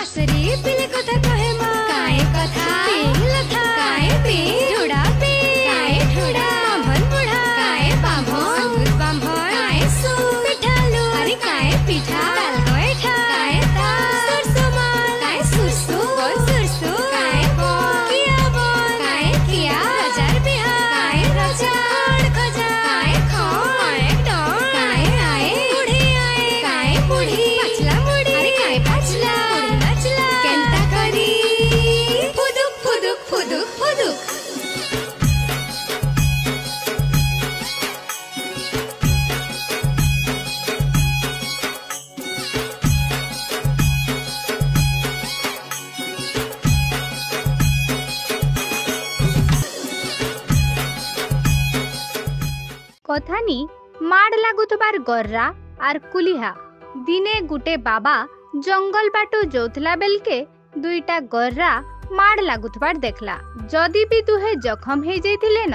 आसरी पिले कथा कहे माँ काय कथा लथा काय पे ठुड़ा पे काय ठुड़ा बांभन बुढ़ा काय बांभन संगुत बांभन काय सु पिठालू अरे काय पिठा ताल गोइठा काय ताल सुरसु माल काय सुरसु बोल सुरसु काय बोल किया बोल काय किया बाजार बिहार काय राजा खड़ खजा काय खड़ काय डोर काय आए बूढ़ी आए काय बूढ़ी पचला मुड़ी अरे काय पचला मुड़ी नचला केंता करी फुदुक फुदुक फुदुक फुदुक कथानी माड़ लागुथबार गर्रा आर कुलिहा। दिने गुटे बाबा जंगल बाटू जोथला बेलके दुईटा गर्रा माड़ लागुथबार देखला। जदि भी दुहे जखम हे जाइथिले न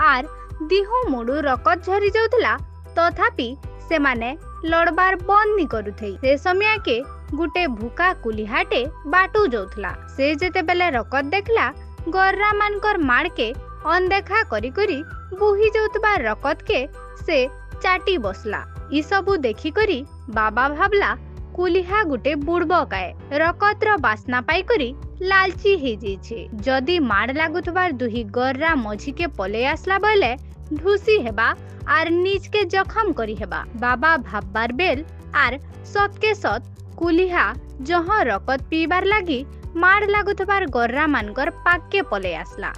आर दिहु मुडू रकत झरी जाउथला तथापि सेमाने लड़बार बंद नि करुथै। से समय के गुटे भूका कुलिहाटे बाटू जोथला। से जेते बेले रकत देखला गर्रा मानकर माड़ के अनदेखा करी करी बुही जाउतबा रकत के से चाटी बसला। ई सबु देखी करी बाबा भाबला कुलिहा गुटे बुड़बकाए रकतर बास्ना पाई करी लालची हे जेछे। जदि माड़ लागुतबार दुही गर्रा मझी के पले आसला बेले ढुसी हेबा आर नीच के जखम करी हेबा। बाबा भाबबार बेल आर सत के सत कुलिहा जहाँ रकत पीबार लागी माड़ लागुतबार गर्रा मानकर पाक के पले आसला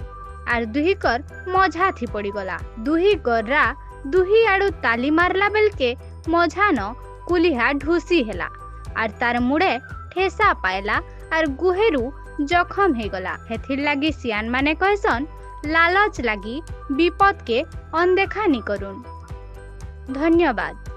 आर दुही कर मझा थी पड़ी गला। दुही गर्रा दुही आड़ू ताली मारला बेलके मझा न कुलिहा ढुसी हेला आर तार मुड़े ठेसा पायला आर गुहेरु जखम हे गला। हेथिर लागी सियान माने कहसन लालच लागी विपद के अनदेखा नि करुन। धन्यवाद।